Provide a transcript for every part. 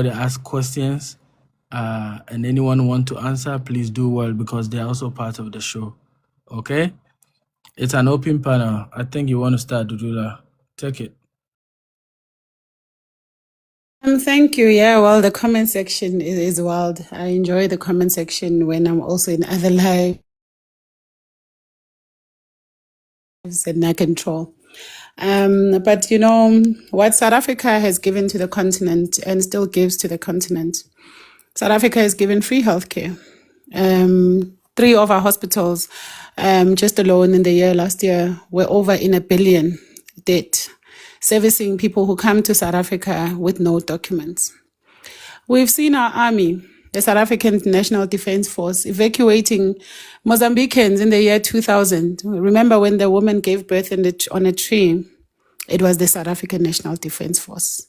They ask questions, and anyone want to answer, please do well because they're also part of the show. Okay? It's an open panel. I think you want to start, Dudula. Take it. Thank you. Yeah, well, the comment section is wild. I enjoy the comment section when I'm also in other lives and I control. But you know, what South Africa has given to the continent and still gives to the continent, South Africa has given free healthcare. 3 of our hospitals, just alone in the year last year, were over in $1 billion debt, servicing people who come to South Africa with no documents. We've seen our army, the South African National Defence Force, evacuating Mozambicans in the year 2000. Remember when the woman gave birth on a tree? It was the South African National Defence Force.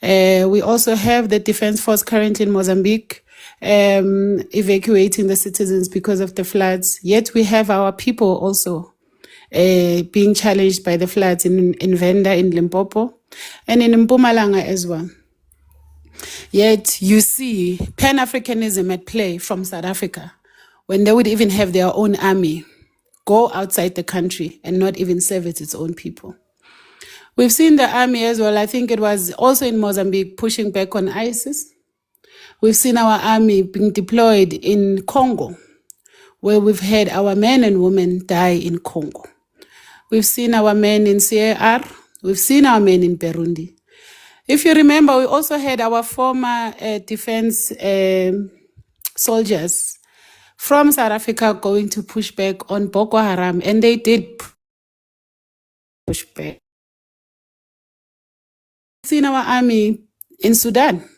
We also have the Defence Force currently in Mozambique, evacuating the citizens because of the floods. Yet we have our people also being challenged by the floods in Venda, in Limpopo, and in Mpumalanga as well. Yet you see Pan-Africanism at play from South Africa when they would even have their own army go outside the country and not even service its own people. We've seen the army as well. I think it was also in Mozambique pushing back on ISIS. We've seen our army being deployed in Congo, where we've had our men and women die in Congo. We've seen our men in CAR. We've seen our men in Burundi. If you remember, we also had our former defense soldiers from South Africa going to push back on Boko Haram, and they did push back. We've seen our army in Sudan.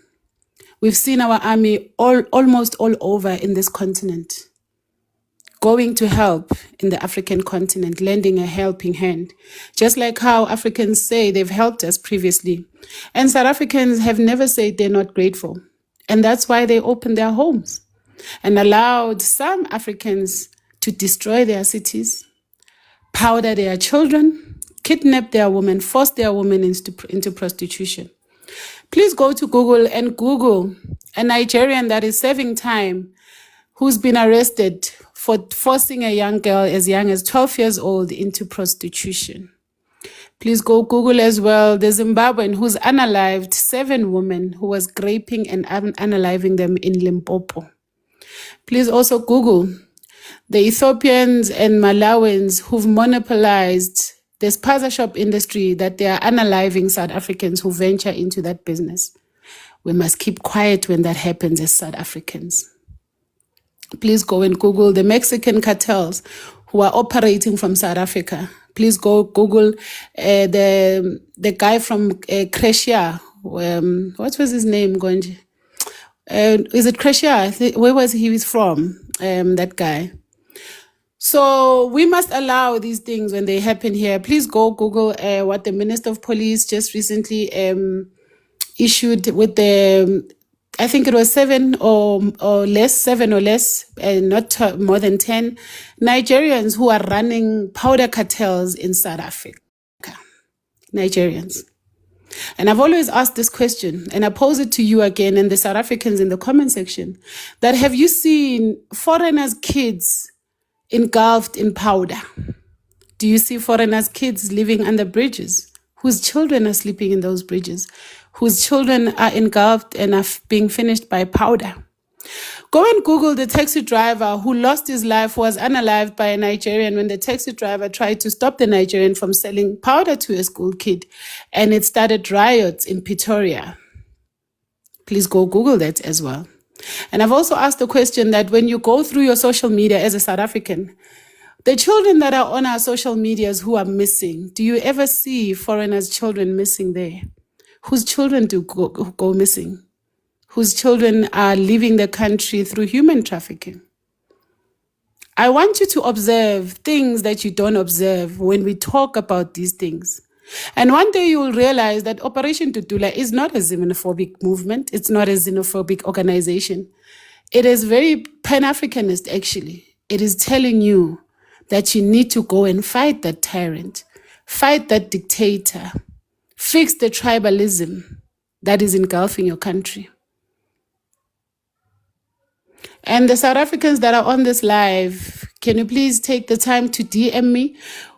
We've seen our army almost all over in this continent, going to help in the African continent, lending a helping hand, just like how Africans say they've helped us previously. And South Africans have never said they're not grateful. And that's why they opened their homes and allowed some Africans to destroy their cities, powder their children, kidnap their women, force their women into prostitution. Please go to Google and Google a Nigerian that is serving time who's been arrested for forcing a young girl as young as 12 years old into prostitution. Please go Google as well the Zimbabwean who's unalived 7 women who was raping and unaliving them in Limpopo. Please also Google the Ethiopians and Malawians who've monopolized the spaza shop industry, that they are unaliving South Africans who venture into that business. We must keep quiet when that happens as South Africans. Please go and Google the Mexican cartels who are operating from South Africa. Please go Google the guy from Croatia. What was his name, Gonji? Is it Croatia? Where was he from? That guy. So we must allow these things when they happen here. Please go Google what the Minister of Police just recently issued with the, I think it was 7 or less, not more than 10 Nigerians who are running powder cartels in South Africa. Nigerians. And I've always asked this question, and I pose it to you again and the South Africans in the comment section, that have you seen foreigners' kids engulfed in powder? Do you see foreigners' kids living under bridges, whose children are sleeping in those bridges, whose children are engulfed and are being finished by powder? Go and Google the taxi driver who lost his life, was unalived by a Nigerian when the taxi driver tried to stop the Nigerian from selling powder to a school kid, and it started riots in Pretoria. Please go Google that as well. And I've also asked the question that when you go through your social media as a South African, the children that are on our social medias who are missing, do you ever see foreigners' children missing there? Whose children do go missing? Whose children are leaving the country through human trafficking? I want you to observe things that you don't observe when we talk about these things. And one day you will realize that Operation Dudula is not a xenophobic movement. It's not a xenophobic organization. It is very Pan-Africanist, actually. It is telling you that you need to go and fight that tyrant, fight that dictator, fix the tribalism that is engulfing your country. And the South Africans that are on this live, can you please take the time to DM me?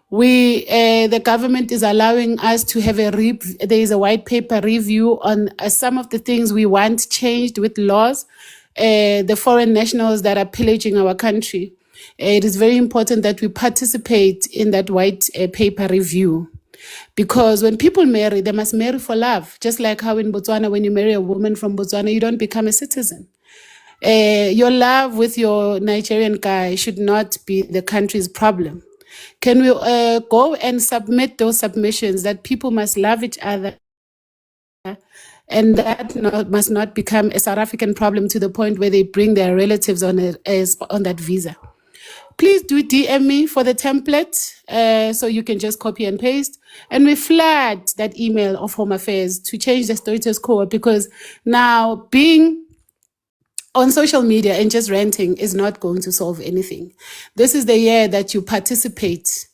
The government is allowing us to have there is a white paper review on some of the things we want changed with laws. The foreign nationals that are pillaging our country. It is very important that we participate in that white paper review. Because when people marry, they must marry for love. Just like how in Botswana, when you marry a woman from Botswana, you don't become a citizen. Your love with your Nigerian guy should not be the country's problem. Can we go and submit those submissions that people must love each other and that must not become a South African problem to the point where they bring their relatives on that visa? Please do DM me for the template so you can just copy and paste. And we flagged that email of Home Affairs to change the status quo, because now being on social media and just ranting is not going to solve anything. This is the year that you participate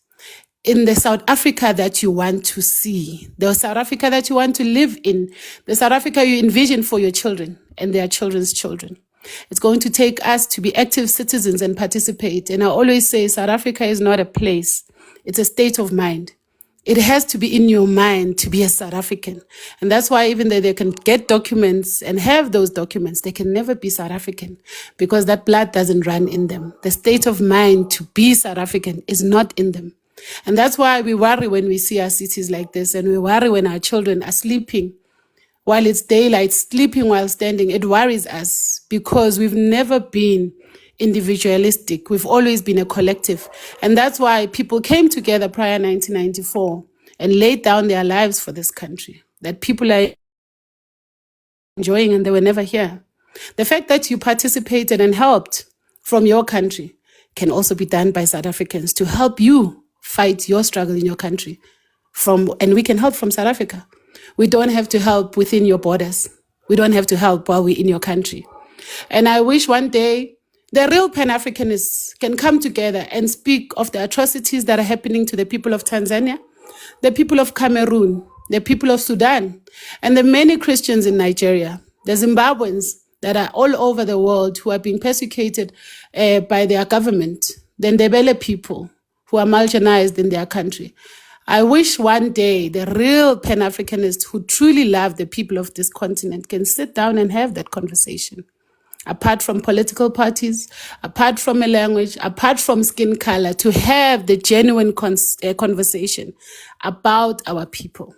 in the South Africa that you want to see, the South Africa that you want to live in, the South Africa you envision for your children and their children's children. It's going to take us to be active citizens and participate. And I always say South Africa is not a place, it's a state of mind. It has to be in your mind to be a South African. And that's why even though they can get documents and have those documents, they can never be South African because that blood doesn't run in them. The state of mind to be South African is not in them. And that's why we worry when we see our cities like this, and we worry when our children are sleeping while it's daylight, sleeping while standing. It worries us because we've never been individualistic. We've always been a collective. And that's why people came together prior 1994 and laid down their lives for this country that people are enjoying and they were never here. The fact that you participated and helped from your country can also be done by South Africans to help you fight your struggle in your country. And we can help from South Africa. We don't have to help within your borders. We don't have to help while we're in your country. And I wish one day the real Pan-Africanists can come together and speak of the atrocities that are happening to the people of Tanzania, the people of Cameroon, the people of Sudan, and the many Christians in Nigeria, the Zimbabweans that are all over the world who are being persecuted by their government, the Ndebele people who are marginalized in their country. I wish one day the real Pan-Africanists who truly love the people of this continent can sit down and have that conversation. Apart from political parties, apart from a language, apart from skin color, to have the genuine conversation about our people.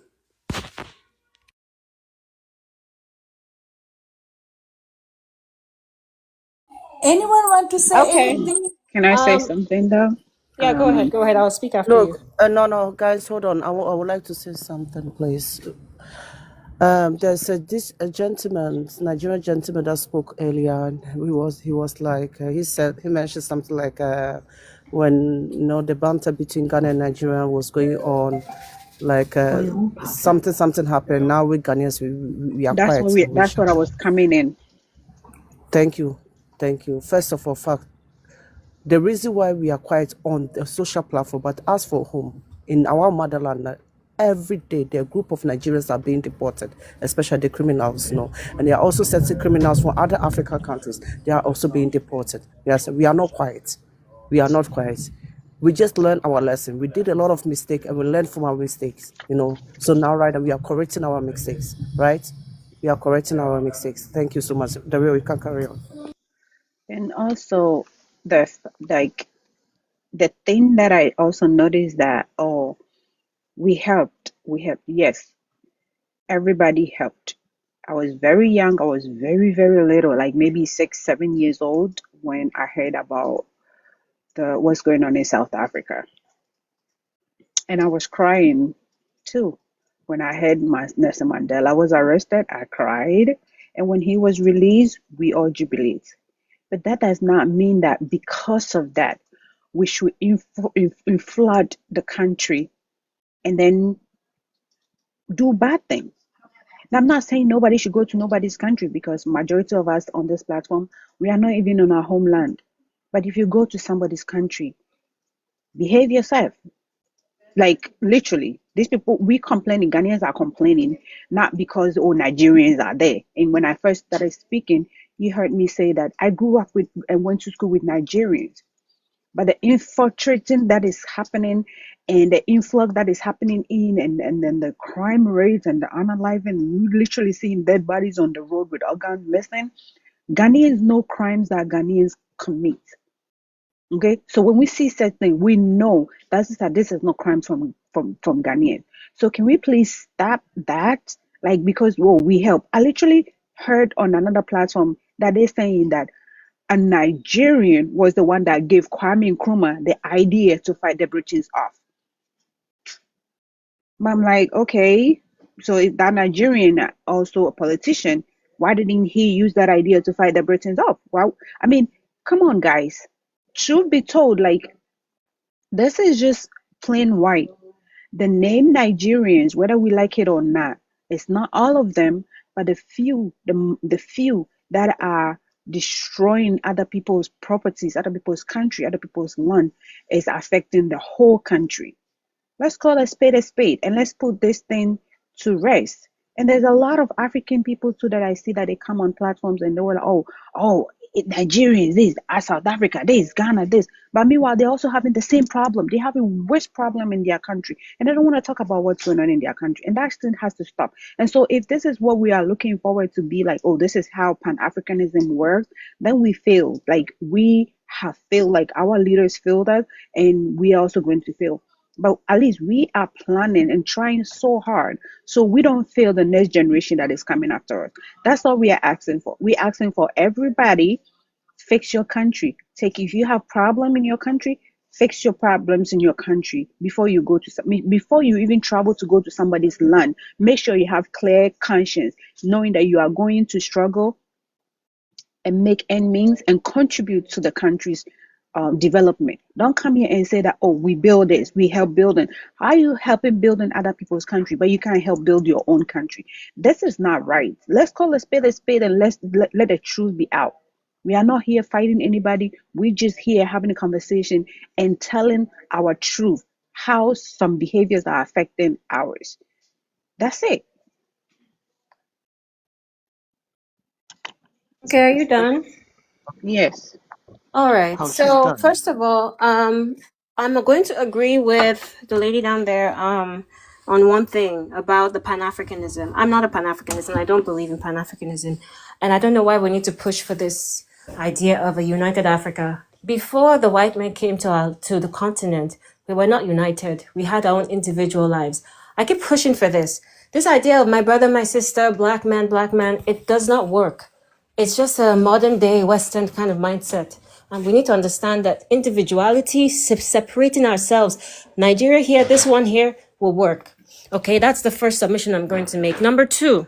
Anyone want to say anything? Can I say something though? Yeah, go ahead. Go ahead. I'll speak after you. No, guys, hold on. I would like to say something, please. There's a gentleman, Nigerian gentleman that spoke earlier, and he mentioned something like when the banter between Ghana and Nigeria was going on, like something happened. Now we Ghanaians we are quiet. That's what I was coming in. Thank you. First of all, the reason why we are quiet on the social platform, but as for home, in our motherland, every day the group of Nigerians are being deported, especially the criminals, and there are also certain criminals from other African countries. They are also being deported. Yes, we are not quiet. We just learned our lesson. We did a lot of mistakes and we learned from our mistakes, So now, right, we are correcting our mistakes, right? We are correcting our mistakes. Thank you so much. The way we can carry on. And also the thing that I also noticed that we helped. Yes, everybody helped. I was very young. I was very, very little, like maybe 6, 7 years old when I heard about what's going on in South Africa. And I was crying too. When I heard Nelson Mandela was arrested, I cried. And when he was released, we all jubilated. But that does not mean that because of that, we should flood the country and then do bad things. Now, I'm not saying nobody should go to nobody's country, because majority of us on this platform, we are not even on our homeland. But if you go to somebody's country, behave yourself. Like literally, these people, Ghanaians are complaining, not because Nigerians are there. And when I first started speaking, You heard me say that I grew up with and went to school with Nigerians. But the infiltrating that is happening and the influx that is happening in and then the crime rates and the unaliving, you literally seeing dead bodies on the road with organs missing. Ghanaians know crimes that Ghanaians commit. Okay, so when we see such thing, we know that this is not crimes from Ghanaians. So can we please stop that? Like, because we help. I literally heard on another platform that they're saying that a Nigerian was the one that gave Kwame Nkrumah the idea to fight the British off. But I'm like, okay, so if that Nigerian also a politician, why didn't he use that idea to fight the Britons off? Well, I mean, come on, guys. Truth be told, like, this is just plain white. The name Nigerians, whether we like it or not, it's not all of them, but the few that are destroying other people's properties, other people's country, other people's land, is affecting the whole country. Let's call a spade, and let's put this thing to rest. And there's a lot of African people too that I see that they come on platforms and they were like, Nigerians, this, South Africa, this, Ghana, this. But meanwhile, they're also having the same problem. They have a worse problem in their country. And they don't want to talk about what's going on in their country. And that thing has to stop. And so if this is what we are looking forward to be like, this is how Pan-Africanism works, then we fail. Like, we have failed, like our leaders failed us, and we are also going to fail. But at least we are planning and trying so hard so we don't fail the next generation that is coming after us. That's all we are asking for. We're asking for everybody, fix your country. If you have problem in your country, fix your problems in your country before you even travel to go to somebody's land. Make sure you have clear conscience, knowing that you are going to struggle and make end means and contribute to the country's development. Don't come here and say that, we build this, we help building. How are you helping building other people's country, but you can't help build your own country? This is not right. Let's call a spade, and let the truth be out. We are not here fighting anybody. We're just here having a conversation and telling our truth, how some behaviors are affecting ours. That's it. Okay, are you done? Yes. All right. How she's So done. first of all, I'm going to agree with the lady down there on one thing about the Pan-Africanism. I'm not a Pan-Africanist, and I don't believe in Pan-Africanism, and I don't know why we need to push for this idea of a united Africa. Before the white men came to the continent, we were not united. We had our own individual lives. I keep pushing for this. This idea of my brother, my sister, black man, it does not work. It's just a modern day Western kind of mindset. And we need to understand that individuality, separating ourselves, Nigeria here, this one here, will work. Okay, that's the first submission I'm going to make. Number two,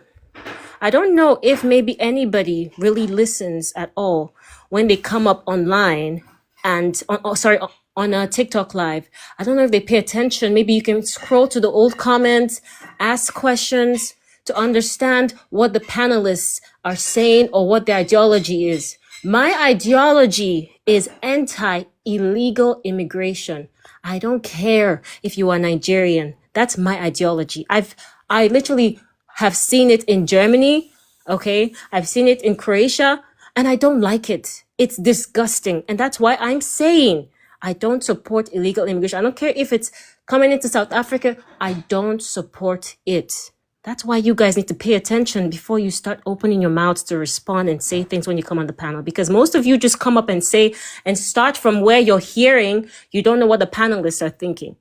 I don't know if maybe anybody really listens at all when they come up online and, on a TikTok live. I don't know if they pay attention. Maybe you can scroll to the old comments, ask questions to understand what the panelists are saying or what their ideology is. My ideology is anti-illegal immigration. I don't care if you are Nigerian. That's my ideology. I literally have seen it in Germany. Okay. I've seen it in Croatia, and I don't like it. It's disgusting. And that's why I'm saying I don't support illegal immigration. I don't care if it's coming into South Africa. I don't support it. That's why you guys need to pay attention before you start opening your mouths to respond and say things when you come on the panel. Because most of you just come up and say and start from where you're hearing. You don't know what the panelists are thinking.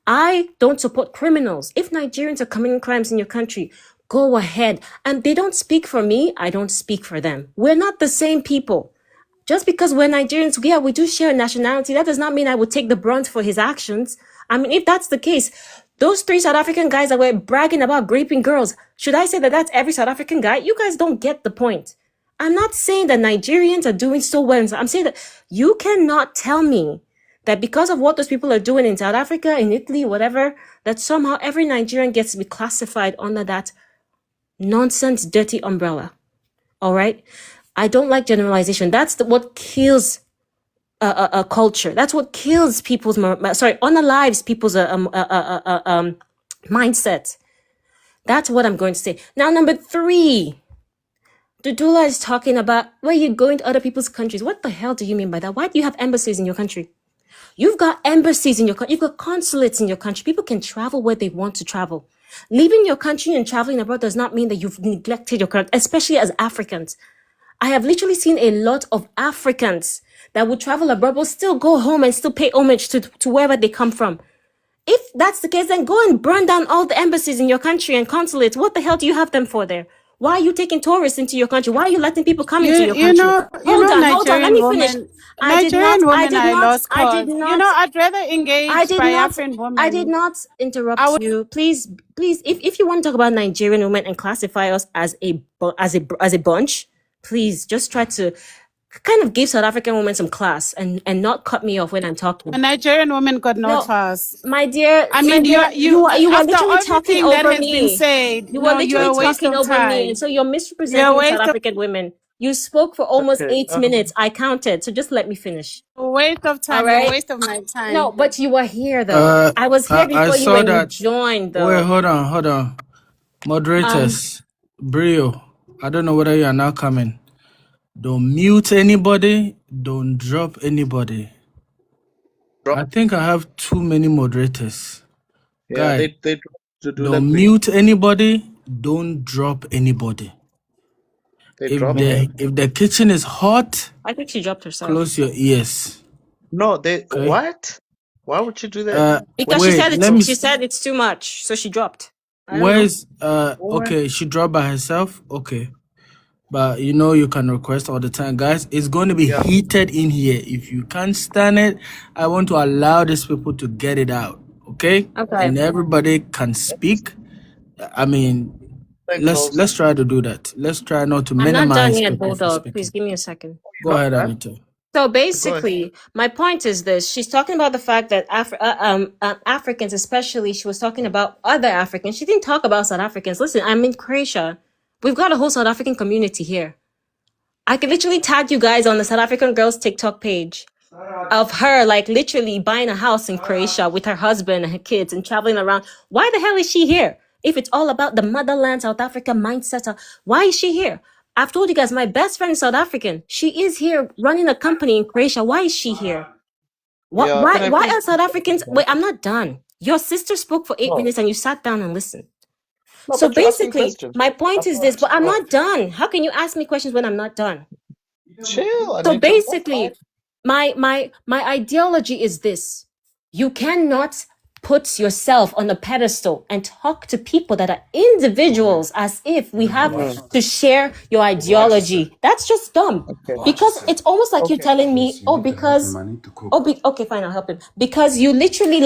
I don't support criminals. If Nigerians are committing crimes in your country, go ahead. And they don't speak for me. I don't speak for them. We're not the same people. Just because we're Nigerians, yeah, we do share a nationality. That does not mean I would take the brunt for his actions. I mean, if that's the case, those 3 South African guys that were bragging about raping girls, should I say that that's every South African guy? You guys don't get the point. I'm not saying that Nigerians are doing so well. I'm saying that you cannot tell me that because of what those people are doing in South Africa, in Italy, whatever, that somehow every Nigerian gets to be classified under that nonsense, dirty umbrella. All right? I don't like generalization. That's what kills a culture. That's what kills people's, unalives people's mindset. That's what I'm going to say. Now, number 3, Dudula is talking about where you go into other people's countries. What the hell do you mean by that? Why do you have embassies in your country? You've got embassies in your country. You've got consulates in your country. People can travel where they want to travel. Leaving your country and traveling abroad does not mean that you've neglected your country, especially as Africans. I have literally seen a lot of Africans that would travel abroad but still go home and still pay homage to wherever they come from. If that's the case, then go and burn down all the embassies in your country and consulates. What the hell do you have them for there? Why are you taking tourists into your country? Why are you letting people come into your country? Hold on, let me finish. Nigerian women are lost I cause. did not, You know, I'd rather engage Biafran women. I did not interrupt you. Please, if you want to talk about Nigerian women and classify us as a bunch, please just try to kind of give South African women some class and not cut me off when I'm talking. A Nigerian woman got no class. My dear, I mean, you are literally talking over me. Said, you were literally talking over me, and so you're misrepresenting South African women. You spoke for almost 8 minutes. I counted, so just let me finish. A waste of time. Right? A waste of my time. No, but you were here though. I was here before you when you joined though. Wait, hold on. Moderators, Brio, I don't know whether you are now coming. Don't mute anybody. Don't drop anybody. I think I have too many moderators. Yeah, Guy, they to do don't that. mute anybody. Don't drop anybody. If the kitchen is hot, I think she dropped herself. Close your ears. No, what? Why would you do that? Because she said it's too much, so she dropped. Where's okay, she dropped by herself. Okay. But you know you can request all the time, guys. It's going to be heated in here. If you can't stand it, I want to allow these people to get it out. Okay? And everybody can speak. I mean, let's try to do that. Let's try not to minimize. I'm not done yet, Bulldog. Please give me a second. Go ahead, Anita. So basically, my point is this. She's talking about the fact that Africans, especially, she was talking about other Africans. She didn't talk about South Africans. Listen, I'm in Croatia. We've got a whole South African community here. I can literally tag you guys on the South African girl's TikTok page of her, like, literally buying a house in Croatia with her husband and her kids and traveling around. Why the hell is she here? If it's all about the motherland South Africa mindset, why is she here? I've told you guys, my best friend is South African. She is here running a company in Croatia. Why is she here? Why are South Africans... Wait, I'm not done. Your sister spoke for 8 minutes and you sat down and listened. No, so basically, my point is this, but I'm not done. How can you ask me questions when I'm not done? Chill. So basically, my ideology is this. You cannot put yourself on a pedestal and talk to people that are individuals as if we have to share your ideology. That's just dumb. Because it's almost like you're telling me, okay, fine, I'll help him. Because you literally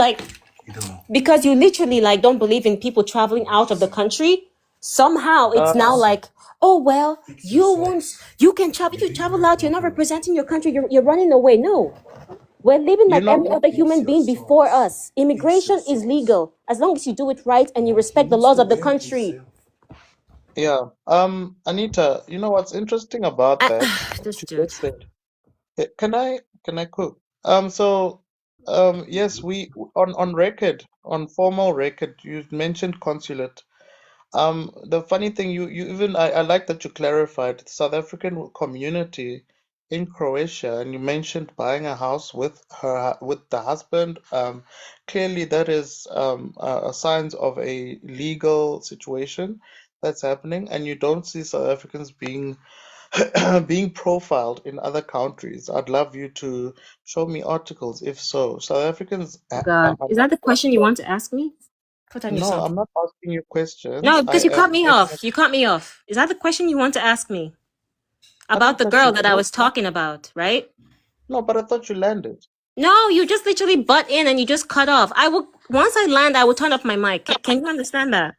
don't believe in people traveling out of the country. Somehow it's now like, oh, well, you can travel out. You're not representing your country. You're running away. No. We're living like every other human being before us. Immigration is legal as long as you do it right and you respect the laws of the country. Yeah. Anita, you know what's interesting about that? This dude. Can I cook? Yes, we on record, on formal record, you mentioned consulate. The funny thing, you even I like that you clarified the South African community in Croatia, and you mentioned buying a house with the husband. Clearly, that is signs of a legal situation that's happening, and you don't see South Africans being profiled in other countries. I'd love you to show me articles, if so. South Africans. God, is that the question you want to ask me? No, I'm not asking you questions. No, because you cut me off. You cut me off. Is that the question you want to ask me? About the girl that I was talking about, right? No, but I thought you landed. No, you just literally butt in and you just cut off. Once I land, I will turn off my mic. Can you understand that?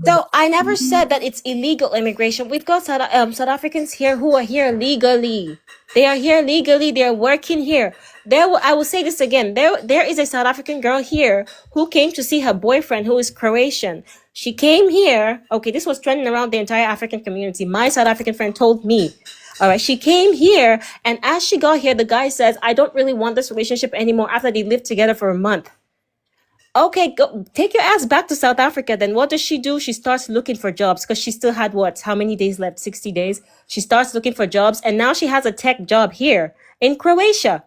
So I never said that it's illegal immigration. We've got South Africans here who are here legally. They are here legally. They are working here. I will say this again. There is a South African girl here who came to see her boyfriend who is Croatian. She came here. Okay, this was trending around the entire African community. My South African friend told me. All right, she came here, and as she got here, the guy says, I don't really want this relationship anymore after they lived together for a month. Okay, go take your ass back to South Africa. Then what does she do? She starts looking for jobs because she still had what? How many days left? 60 days. She starts looking for jobs, and now she has a tech job here in Croatia.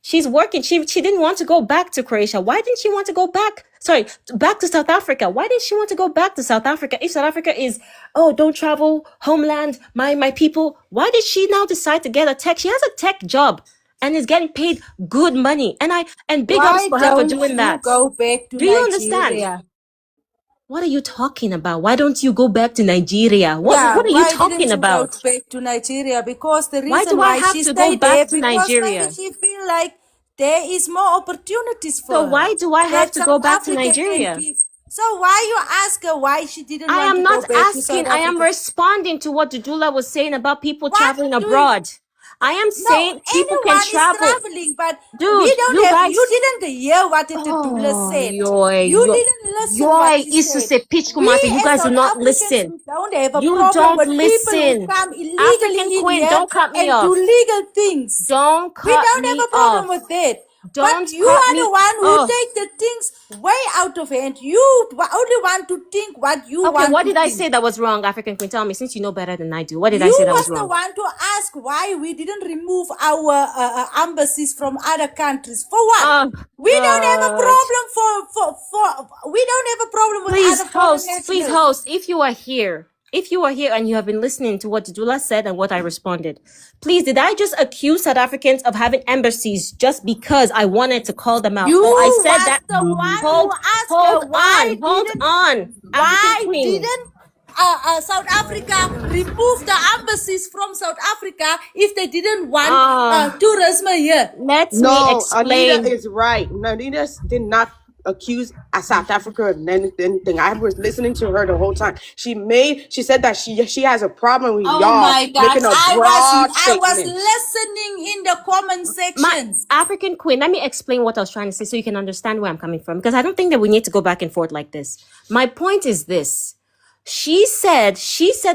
She's working. She didn't want to go back to Croatia. Why didn't she want to go back? Sorry, back to South Africa. Why didn't she want to go back to South Africa? If South Africa is, oh, don't travel, homeland, my people. Why did she now decide to get a tech? She has a tech job and is getting paid good money. And big ups Why for her for don't doing you that. go back to Do you understand? Nigeria? What are you talking about? Why don't you go back to Nigeria? What Yeah, are you why didn't talking you go about? back to Nigeria? Because the Why reason do I why have she to go stayed there, back to because maybe Nigeria? she feel like there is more opportunities for So her. why do I have That to South go back to Africa can Nigeria? give. So why you ask her why she didn't I want to am go not back to South asking, I am Africa? responding to what Dudula was saying about people What traveling do you, abroad. I am no, saying people can anyone is travel. traveling, but we Dude, don't you have, you guys. didn't hear what the Dudula Oh, said. yoy, You yoy, didn't listen what yoy, she isso said. se pitch We kumate. You as guys do South not Africans, listen. we don't have a You problem don't with people who listen. come illegally African in queen, here don't cut me and do off. legal things. Don't We cut don't have me a problem off. with that. But Don't you cut are me the one who off. take the things way out of hand. You only want to think what you Okay, want what to did I think. say that was wrong, African queen? Tell me, since you know better than I do. What did I You say that was was the wrong? one to ask why we didn't remove our embassies from other countries. For what? Oh, We don't have a God. problem for we don't have a problem with Please other foreign please nationals. host, if you are here and you have been listening to what Dudula said and what I responded, please, did I just accuse South Africans of having embassies just because I wanted to call them out? You Oh, I said was that. the one who asked her Hold on, African why queen. didn't South Africa remove the embassies from South Africa if they didn't want tourism here? Let me No, Anita explain. is right. Anita did not accuse South Africa of anything. I was listening to her the whole time. She said that she has a problem with Oh y'all my God! making a I broad was statement. listening in the comment My sections. African queen, let me explain what I was trying to say so you can understand where I'm coming from, because I don't think that we need to go back and forth like this. My point is this. She said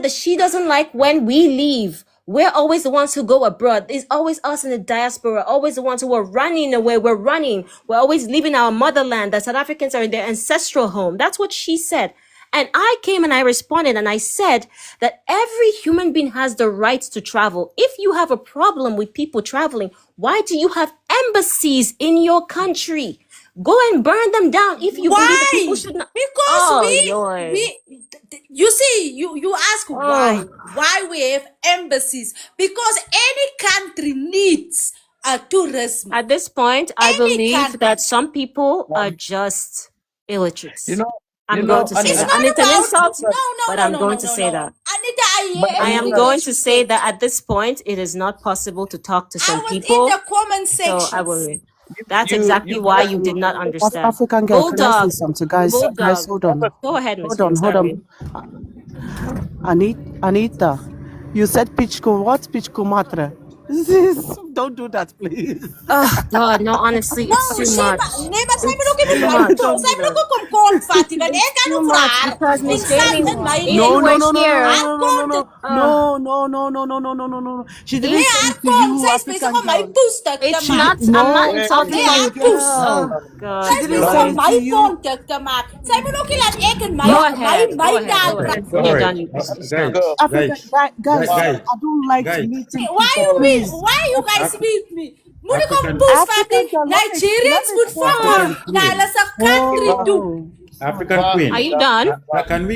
that she doesn't like when we leave. We're always the ones who go abroad. It's always us in the diaspora, always the ones who are running away. We're running. We're always leaving our motherland. The South Africans are in their ancestral home. That's what she said. And I came and I responded and I said that every human being has the right to travel. If you have a problem with people traveling, why do you have embassies in your country? Go and burn them down if you believe that people Why? should not. Because Oh, you see, you ask why we have embassies, because any country needs tourism. At this point, I Any believe country. that some people are just illiterates. You know, I'm going to say It's that. not And it's an about insult, no but I'm going to say that. Anita, I am everything going that to you say said. that at this point, it is not possible to talk to I some was in people. the comment So I sections. will. That's you exactly why guys you did not understand. African girl, can I say Bulldog. something? Guys, Bulldog. hold on. Go ahead, Miss Hold Queen. on. Sorry. Anita, you said Pichko, what Pichko Matra? Don't do that, please. Oh, God. No, honestly, No, it's too much. nee, maar sy moet ook nie Too my much. toe. Sy moet ook kom kort vat nie, want ek It's kan too ook vir much haar because Miss insult Galen, in my if No, you no, were no, no, here, Haar no, kont, no. She didn't say haar it to kont, you, sy is besig African om my girl. poes te it's maak. not, I'm not No, insulting Nee, you. haar poes. Oh, girl. God. Sy She is didn't besig say om it my to you. kont te maak. Sy moet ook nie laat ek en my Go ahead. my Go ahead. taal Go ahead. praat. When you're Sorry, done, you start. guys, African guys, guys, I don't like guys. meeting Why people, you please. you guys beat me? Moet ek op African poes vat nie? African girl, Nigerians moet let me fuck African na hulle queen, se country toe. Oh, African Va, queen. Are you done? Can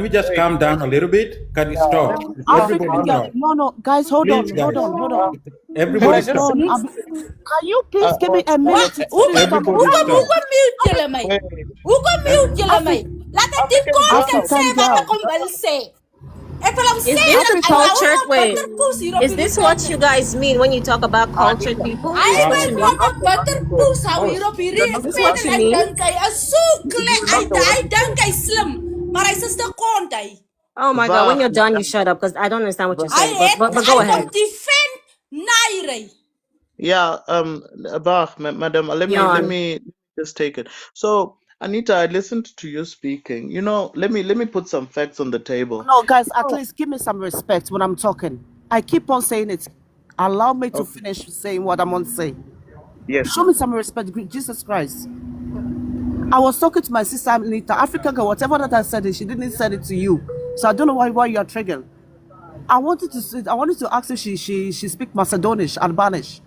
we just calm down a little bit? Can you stop? Everybody African girl. stop. No, guys, hold on. Please, guys. can I Everybody just stop. say, Can you please give me a minute to Hoe finish kom Everybody conversation? stop. mute julle my? wait, Hoe kom mute julle my? Laat ek die content sê African wat girl. ek hom wil sê. Ek wil hom Is sê this dat a ek hou cultured hom way? bitter poes hier op Is this what you guys mean when you talk about cultured people? I Is this what will you mean? want 'n bitter poes hou hier op hierdie Is this pen what en you hy mean? dink hy is so hy dink hy slim, maar hy's 'n stuk kont hy. Oh my God! When you're done, you shut up because I don't understand what you're saying. But go Hy ahead. kom defend Nairi. yeah, Bach, madam, let Yawn. me just take it. So, Anita, I listened to you speaking. You know, let me put some facts on the table. No, guys, at least give me some respect when I'm talking. I keep on saying it. Allow me to Okay. finish saying what I'm on saying. Yes. Show me some respect, Jesus Christ. I was talking to my sister Anita, African girl, whatever that I said, she didn't send it to you. So I don't know why you are triggered. I wanted to ask if she speak Macedonian, Albanish,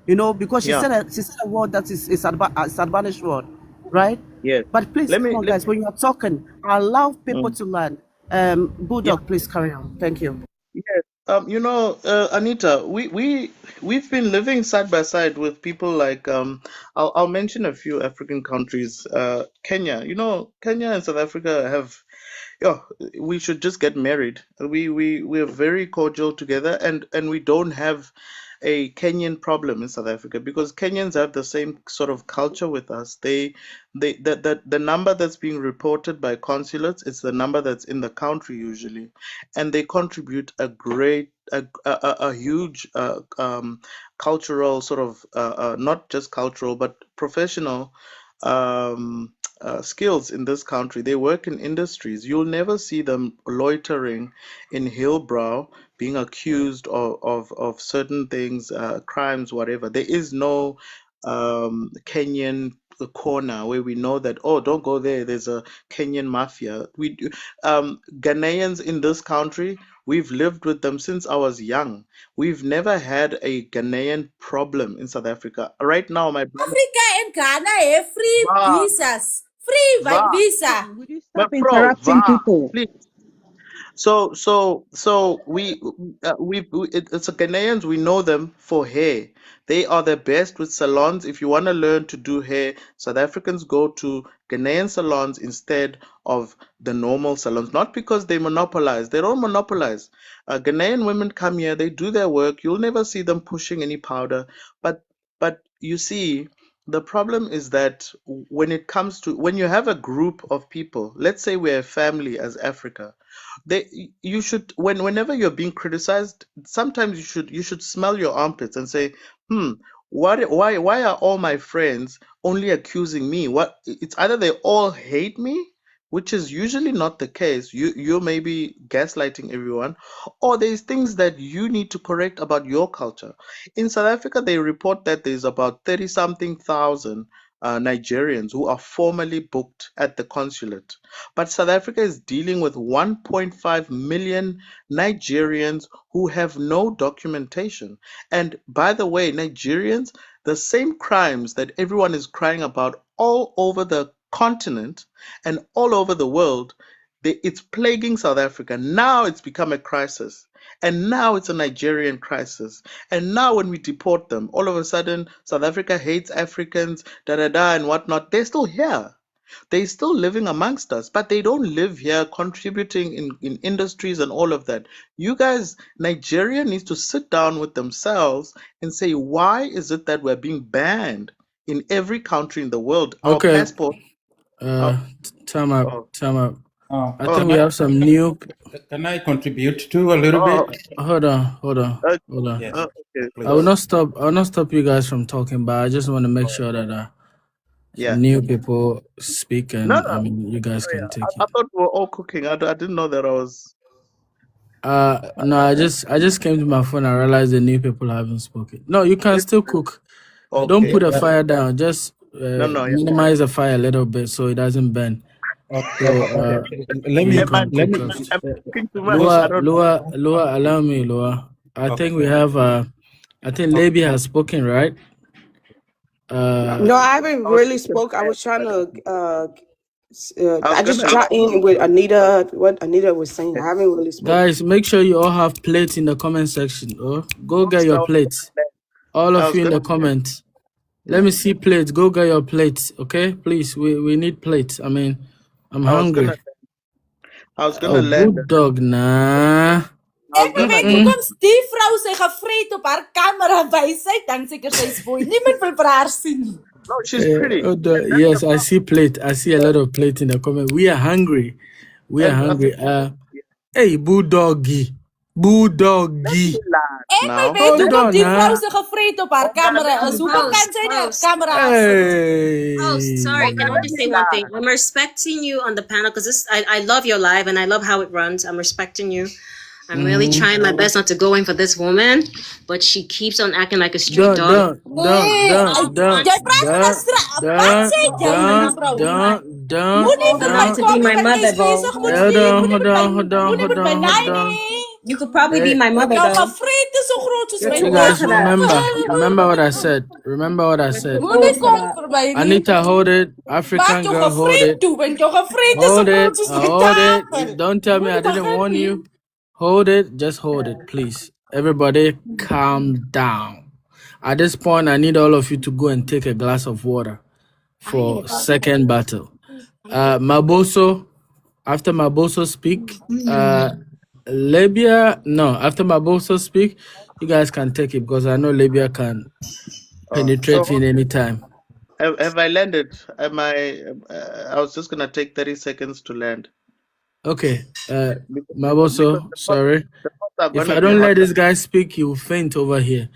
you know, because she said a word that is Albanish word, right? Yes. But please, come on, guys, when you are talking, allow people to learn. Bulldog, please carry on. Thank you. Yes. You know, Anita, we've been living side by side with people like I'll mention a few African countries. Kenya. You know, Kenya and South Africa have, yeah, we should just get married. We're very cordial together, and we don't have a Kenyan problem in South Africa because Kenyans have the same sort of culture with us. The number that's being reported by consulates is the number that's in the country usually, and they contribute a huge cultural sort of not just cultural but professional skills in this country. They work in industries. You'll never see them loitering in Hillbrow being accused of certain things, crimes, whatever. There is no Kenyan corner where we know that, oh, don't go there, there's a Kenyan mafia. Ghanaians in this country, we've lived with them since I was young. We've never had a Ghanaian problem in South Africa. Right now, my brother, Africa and Ghana have free visas. Free visa. Would you but stop bro, interrupting people? please. So it's a Ghanaians. We know them for hair. They are the best with salons. If you want to learn to do hair, South Africans go to Ghanaian salons instead of the normal salons. Not because they monopolize. They don't monopolize. Ghanaian women come here. They do their work. You'll never see them pushing any powder. But you see, the problem is that when it comes to when you have a group of people, let's say we're a family as Africa, you should whenever you're being criticized, sometimes you should smell your armpits and say, why are all my friends only accusing me? It's either they all hate me, which is usually not the case. You may be gaslighting everyone, or there's things that you need to correct about your culture. In South Africa, they report that there's about 30 something thousand Nigerians who are formally booked at the consulate. But South Africa is dealing with 1.5 million Nigerians who have no documentation. And by the way, Nigerians, the same crimes that everyone is crying about all over the continent and all over the world, it's plaguing South Africa. Now it's become a crisis. And now it's a Nigerian crisis. And now when we deport them, all of a sudden, South Africa hates Africans, and whatnot. They're still here. They're still living amongst us, but they don't live here contributing in industries and all of that. You guys, Nigeria needs to sit down with themselves and say, why is it that we're being banned in every country in the world? Our Okay. passport. Time up. Oh. Time up. I Oh, think we have some new. Can I contribute too a little bit? Hold on. Yes, okay. I will not stop you guys from talking, but I just want to make sure that Yeah. new people speak, and No. I mean you guys can take I it. thought we were all cooking. I didn't know that I was. No, I just came to my phone and realized the new people haven't spoken. No, you can still cook. Okay. Don't put a fire down. Just No, minimize the fire a little bit so it doesn't burn. So Let me you can let me. cook us. I'm cooking too much. I don't know. Lua, allow me, Lua. I think we have I think Lebi has spoken, right? No, I haven't really spoke. I was trying to. I just dropped in with Anita. What Anita was saying. I haven't really spoken. Guys, make sure you all have plates in the comment section. Go get your plates. All of you in the comments. Let me see plates. Go get your plates, okay? Please, we need plates. I mean, I'm hungry. I was gonna land. Good dog, nah. Ek weet hoekom die vrou sy gevreet op haar kamera wys. Sy dink seker sy's mooi. Niemand wil vir haar sien nie. No, she's pretty. Yes, I see plate. I see a lot of plate in the comment. We are hungry. Hey, Bulldoggy. Ek wil weet hoekom die vrou sy gevreet op haar kamera is. Hoekom kan sy nie haar kamera Hey. Oh, sorry. Can I just say one thing? I'm respecting you on the panel because I love your live and I love how it runs. I'm respecting you. I'm really trying my best not to go in for this woman, but she keeps on acting like a street Don't, dog. don't, You'd like to be my mother, Bo. hold on. You could probably be Hey, my mother, Jou though. gevreed is zo groot als mijn you guys remember what I said. Remember what I said. Moet konker bij jullie. Anita, hold it. African Maak jou girl, hold gevreed it. toe. Ben jou gevreed is zo Hold groot it. als mijn Hold it. tafel. Don't tell me I didn't warn you. Hold it. Just hold it, please. Everybody, calm down. At this point, I need all of you to go and take a glass of water for second battle. Maboso, after Maboso speak, Libya, no, after Maboso speak, you guys can take it because I know Libya can penetrate in any time. Have I landed? Am I? I was just gonna take 30 seconds to land. Okay, Because Maboso, sorry. the posts are If gonna I be don't hot. let this guy speak, he will faint over here.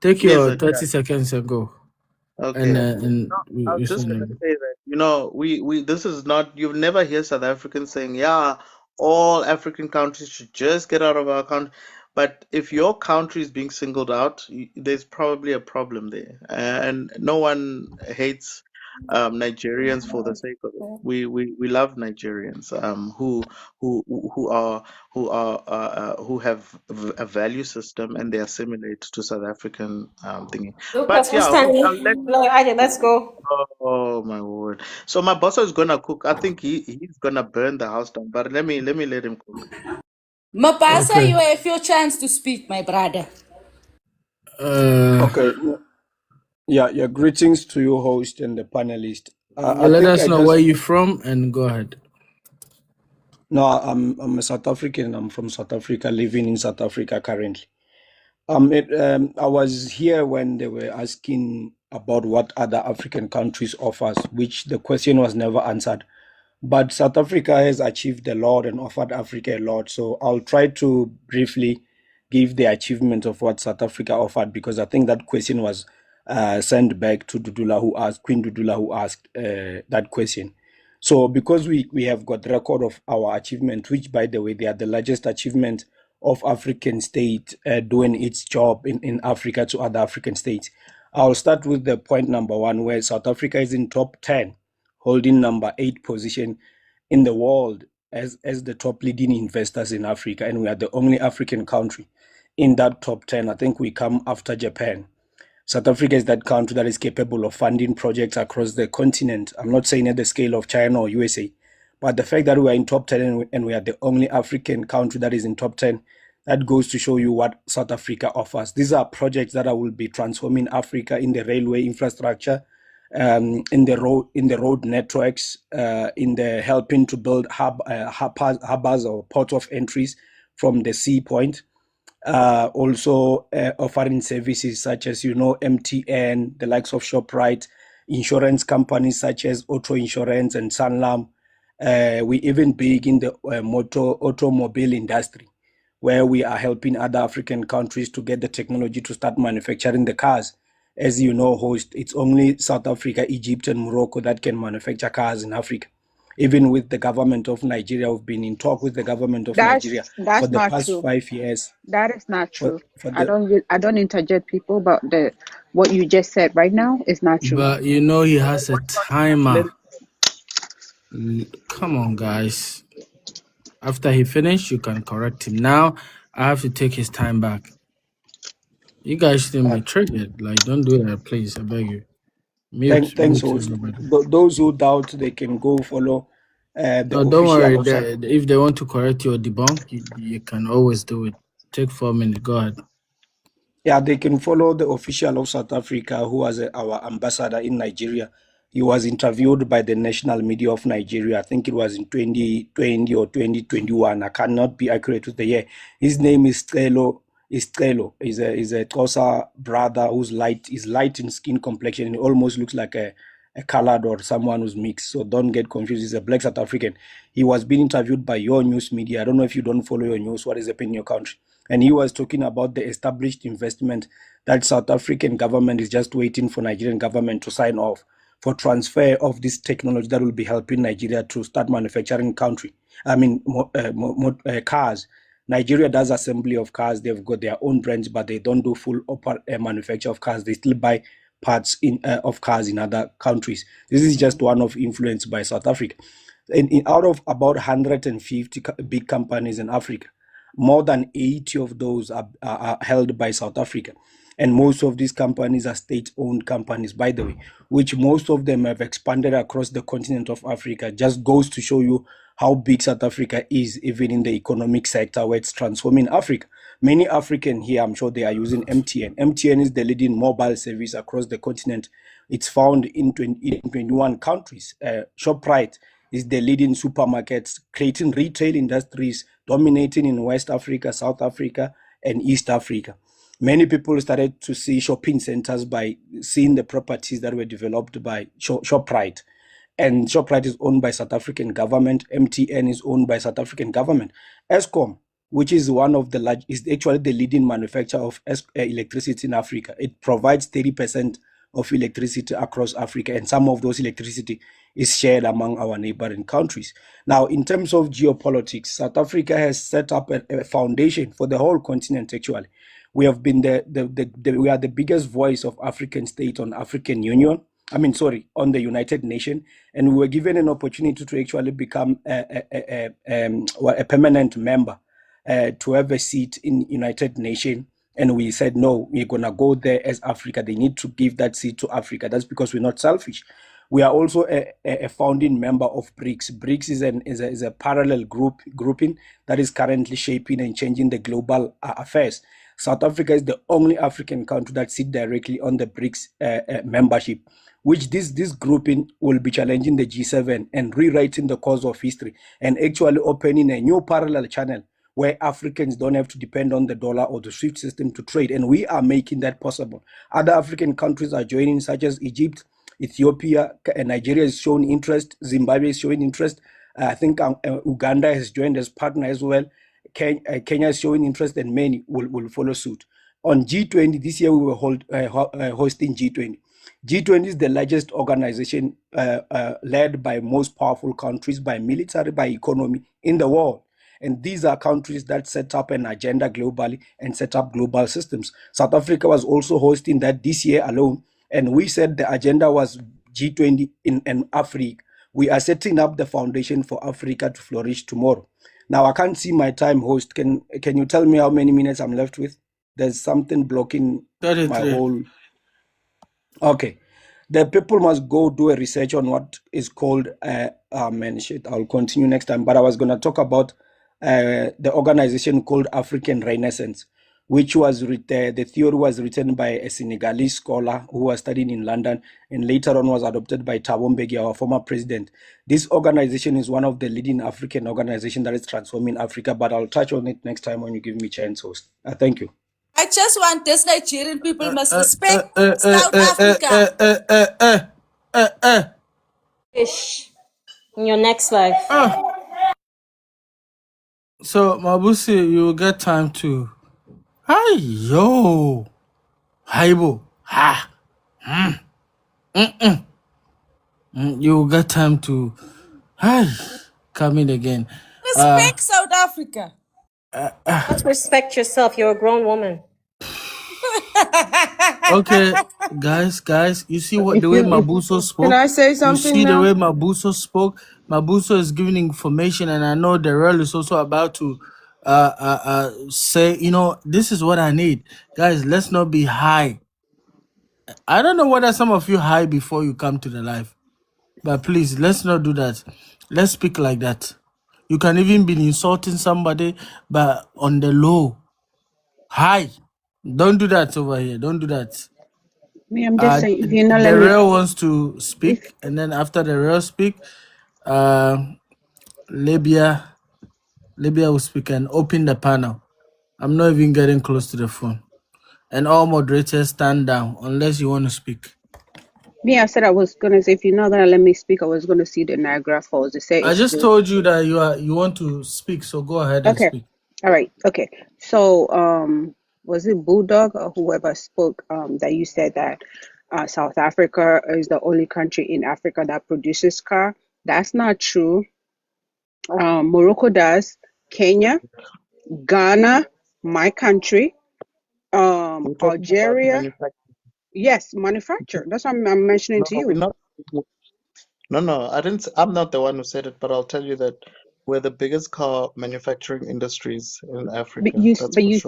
Take Yes, your sir. 30 seconds and go. Okay. And I was just gonna say that, we this is not, you'll never hear South Africans saying, yeah, all African countries should just get out of our country. But if your country is being singled out, there's probably a problem there. And no one hates Nigerians for the sake of it. We love Nigerians who have a value system and they assimilate to South African thingy. But yeah, Let's go. oh my word! So my boss is gonna cook. I think he's gonna burn the house down. But let me let him cook. Mapasa, Okay. you have your chance to speak, my brother. Okay. Yeah. Greetings to you, host and the panelist. Let us know where you're from and go ahead. No, I'm a South African. I'm from South Africa, living in South Africa currently. I was here when they were asking about what other African countries offers, which the question was never answered. But South Africa has achieved a lot and offered Africa a lot. So I'll try to briefly give the achievement of what South Africa offered, because I think that question was sent back to Queen Dudula, who asked that question. So because we have got record of our achievement, which by the way, they are the largest achievement of African state doing its job in Africa to other African states. I'll start with the point number 1, where South Africa is in top 10, holding number 8 position in the world as the top leading investors in Africa. And we are the only African country in that top 10. I think we come after Japan. South Africa is that country that is capable of funding projects across the continent. I'm not saying at the scale of China or USA, but the fact that we are in top 10 and we are the only African country that is in top 10, that goes to show you what South Africa offers. These are projects that will be transforming Africa in the railway infrastructure, in the road networks, in the helping to build harbors or port of entries from the sea point. Also offering services such as, MTN, the likes of Shoprite, insurance companies such as Auto Insurance and Sanlam. We even big in the automobile industry, where we are helping other African countries to get the technology to start manufacturing the cars. As you know, host, it's only South Africa, Egypt, and Morocco that can manufacture cars in Africa. Even with the government of Nigeria, we've been in talk with the government of Nigeria for the past true. 5 years. That is not true. For I don't interject people, but what you just said right now is not true. But he has a timer. Come on, guys. After he finished, you can correct him. Now, I have to take his time back. You guys shouldn't be triggered. Like, don't do that, please. I beg you. Thanks, host. Those who doubt, they can go follow the don't worry. If they want to correct you or debunk, you can always do it. Take 4 minutes. Go ahead. Yeah, they can follow the official of South Africa, who was our ambassador in Nigeria. He was interviewed by the national media of Nigeria. I think it was in 2020 or 2021. I cannot be accurate with the year. His name is Trelo. He's a Xhosa brother who's light in skin complexion. He almost looks like a colored or someone who's mixed. So don't get confused. He's a black South African. He was being interviewed by your news media. I don't know if you don't follow your news, what is happening in your country. And he was talking about the established investment that South African government is just waiting for Nigerian government to sign off for transfer of this technology that will be helping Nigeria to start manufacturing cars. Nigeria does assembly of cars. They've got their own brands, but they don't do full manufacture of cars. They still buy parts of cars in other countries. This is just one of influence by South Africa. Out of about 150 big companies in Africa, more than 80 of those are held by South Africa. And most of these companies are state-owned companies, by the way, which most of them have expanded across the continent of Africa. Just goes to show you how big South Africa is, even in the economic sector where it's transforming Africa. Many African here, I'm sure they are using MTN. MTN is the leading mobile service across the continent. It's found in 21 countries. Shoprite is the leading supermarkets, creating retail industries, dominating in West Africa, South Africa, and East Africa. Many people started to see shopping centers by seeing the properties that were developed by Shoprite. And Shoprite is owned by South African government. MTN is owned by South African government. Eskom, which is one of the large, is actually the leading manufacturer of electricity in Africa. It provides 30% of electricity across Africa, and some of those electricity is shared among our neighboring countries. Now, in terms of geopolitics, South Africa has set up a foundation for the whole continent. Actually, we have been we are the biggest voice of African state on African Union. On the United Nations, and we were given an opportunity to actually become a permanent member, to have a seat in United Nations. And we said, no, we're going to go there as Africa. They need to give that seat to Africa. That's because we're not selfish. We are also a founding member of BRICS. BRICS is a parallel grouping that is currently shaping and changing the global affairs. South Africa is the only African country that sits directly on the BRICS membership, which this grouping will be challenging the G7 and rewriting the course of history and actually opening a new parallel channel where Africans don't have to depend on the dollar or the SWIFT system to trade. And we are making that possible. Other African countries are joining, such as Egypt, Ethiopia, and Nigeria is showing interest. Zimbabwe is showing interest. I think Uganda has joined as partner as well. Kenya is showing interest, and many will follow suit. On G20, this year we were hosting G20. G20 is the largest organization led by most powerful countries, by military, by economy in the world. And these are countries that set up an agenda globally and set up global systems. South Africa was also hosting that this year alone. And we said the agenda was G20 in Africa. We are setting up the foundation for Africa to flourish tomorrow. Now, I can't see my time, host. Can you tell me how many minutes I'm left with? There's something blocking 33. my whole... Okay. The people must go do a research on what is called... I'll continue next time. But I was going to talk about the organization called African Renaissance, which was the theory was written by a Senegalese scholar who was studying in London and later on was adopted by Thabo Mbeki, our former president. This organization is one of the leading African organizations that is transforming Africa, but I'll touch on it next time when you give me a chance, host. Thank you. I just want this Nigerian people must respect South Africa. Ish. In your next life. So, Mabusi, you will get time to... Hi, yo. Haibo. Ha. You will get time to... Hi. Come in again. Respect South Africa. Let's respect yourself. You're a grown woman. Okay, guys, you see what the way Mabuso spoke? Can I say You something see the now? way Mabuso spoke? Mabuso is giving information, and I know the real is also about to say, this is what I need. Guys, let's not be high. I don't know whether some of you high before you come to the life, but please, let's not do that. Let's speak like that. You can even be insulting somebody, but on the low. High. Don't do that over here. Don't do that. Me, I'm just saying, if you not The let me, real wants to speak, if and then after the real speak, Libya will speak and open the panel. I'm not even getting close to the phone. And all moderators stand down unless you want to speak. me, I said I was gonna say, if you're not gonna let me speak, I was gonna see the Niagara Falls. They say I it's just good. told you that you want to speak, so go ahead and Okay, speak. all right, okay. So, was it Bulldog or whoever spoke that you said that South Africa is the only country in Africa that produces car? That's not true. Morocco does, Kenya, Ghana, my country, We're talking about Algeria. manufacturing. Yes, manufacture. That's what I'm mentioning No, to we're you. not. No, I didn't. I'm not the one who said it, but I'll tell you that we're the biggest car manufacturing industries in But Africa. you, That's but for you sure.